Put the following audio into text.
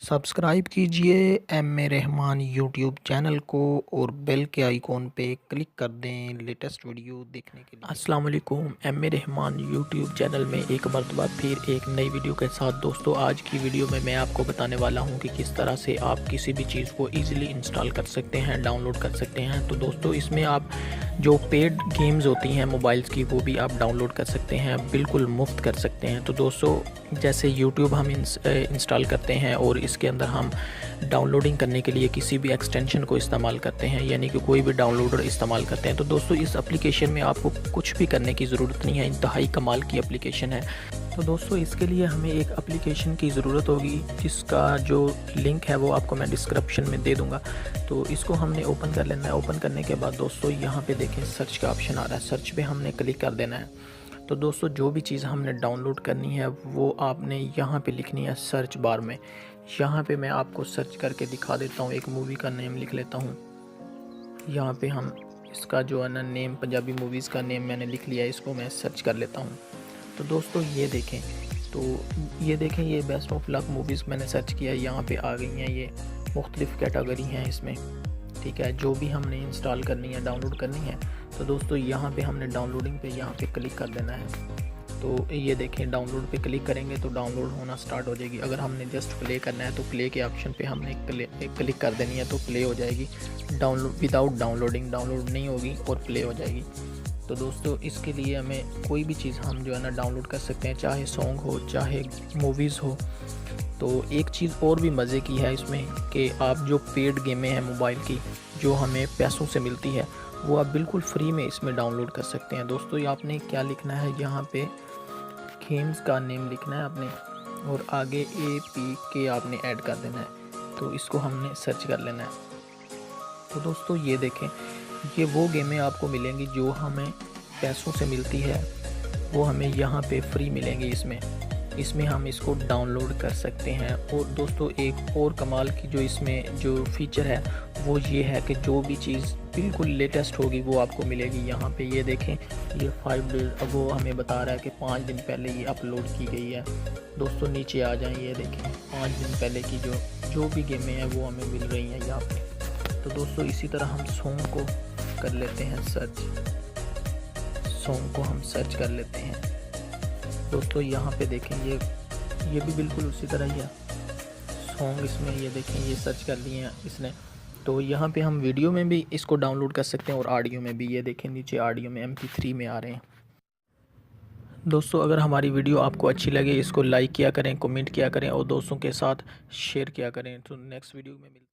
Subscribe कीजिए M A Rahman YouTube channel को और बेल के आइकॉन पे क्लिक कर दें लेटेस्ट वीडियो देखने के लिए। अस्सलाम वालेकुम, M A Rahman YouTube channel में एक मरतबा फिर एक नई वीडियो के साथ। दोस्तों, आज की वीडियो में मैं आपको बताने वाला हूं कि किस तरह से आप किसी भी चीज़ को ईज़िली इंस्टॉल कर सकते हैं, डाउनलोड कर सकते हैं। तो दोस्तों, इसमें आप जो पेड गेम्स होती हैं मोबाइल्स की, वो भी आप डाउनलोड कर सकते हैं, बिल्कुल मुफ्त कर सकते हैं। तो दोस्तों, जैसे यूट्यूब हम इंस्टॉल करते हैं और इसके अंदर हम डाउनलोडिंग करने के लिए किसी भी एक्सटेंशन को इस्तेमाल करते हैं, यानी कि कोई भी डाउनलोडर इस्तेमाल करते हैं। तो दोस्तों, इस एप्लीकेशन में आपको कुछ भी करने की ज़रूरत नहीं है, इंतहाई कमाल की एप्लीकेशन है। तो दोस्तों, इसके लिए हमें एक एप्लीकेशन की ज़रूरत होगी, जिसका जो लिंक है वो आपको मैं डिस्क्रिप्शन में दे दूँगा। तो इसको हमने ओपन कर लेना है। ओपन करने के बाद दोस्तों, यहाँ पे देखें सर्च का ऑप्शन आ रहा है, सर्च पे हमने क्लिक कर देना है। तो दोस्तों, जो भी चीज़ हमने डाउनलोड करनी है वो आपने यहाँ पे लिखनी है सर्च बार में। यहाँ पे मैं आपको सर्च करके दिखा देता हूँ, एक मूवी का नेम लिख लेता हूँ। यहाँ पे हम इसका जो है ना नेम, पंजाबी मूवीज़ का नेम मैंने लिख लिया है, इसको मैं सर्च कर लेता हूँ। तो दोस्तों, ये देखें, ये बेस्ट ऑफ लक मूवीज़ मैंने सर्च किया, यहाँ पे आ गई हैं। ये मुख्तलिफ़ कैटेगरी हैं इसमें, ठीक है। जो भी हमने इंस्टॉल करनी है, डाउनलोड करनी है, तो दोस्तों यहाँ पे हमने डाउनलोडिंग पे यहाँ पे क्लिक कर देना है। तो ये देखें, डाउनलोड पे क्लिक करेंगे तो डाउनलोड होना स्टार्ट हो जाएगी। अगर हमने जस्ट प्ले करना है तो प्ले के ऑप्शन पे हमने क्लिक कर देनी है, तो प्ले हो जाएगी। डाउनलोड विदाउट डाउनलोडिंग डाउनलोड नहीं होगी और प्ले हो जाएगी। तो दोस्तों, इसके लिए हमें कोई भी चीज़ हम जो है ना डाउनलोड कर सकते हैं, चाहे सॉन्ग हो, चाहे मूवीज़ हो। तो एक चीज़ और भी मज़े की है इसमें कि आप जो पेड गेमें हैं मोबाइल की, जो हमें पैसों से मिलती है, वो आप बिल्कुल फ्री में इसमें डाउनलोड कर सकते हैं। दोस्तों, ये आपने क्या लिखना है, यहाँ पे गेम्स का नेम लिखना है आपने, और आगे APK आपने ऐड कर देना है। तो इसको हमने सर्च कर लेना है। तो दोस्तों, ये देखें, ये वो गेमें आपको मिलेंगी जो हमें पैसों से मिलती है, वो हमें यहाँ पे फ्री मिलेंगी। इसमें हम इसको डाउनलोड कर सकते हैं। और दोस्तों, एक और कमाल की जो इसमें जो फीचर है वो ये है कि जो भी चीज़ बिल्कुल लेटेस्ट होगी वो आपको मिलेगी। यहाँ पे ये देखें, ये 5 डेज, अब वो हमें बता रहा है कि 5 दिन पहले ये अपलोड की गई है। दोस्तों, नीचे आ जाएं, ये देखें 5 दिन पहले की जो भी गेमें हैं वो हमें मिल रही हैं यहाँ पे। तो दोस्तों, इसी तरह हम सॉन्ग को कर लेते हैं सर्च। सॉन्ग को हम सर्च कर लेते हैं। दोस्तों, यहाँ पे देखें, ये भी बिल्कुल उसी तरह ही है सॉन्ग। इसमें ये देखें, ये सर्च कर लिए हैं इसने। तो यहाँ पे हम वीडियो में भी इसको डाउनलोड कर सकते हैं और ऑडियो में भी। ये देखें, नीचे ऑडियो में MP3 में आ रहे हैं। दोस्तों, अगर हमारी वीडियो आपको अच्छी लगे, इसको लाइक किया करें, कमेंट किया करें और दोस्तों के साथ शेयर किया करें। तो नेक्स्ट वीडियो में मिलते हैं।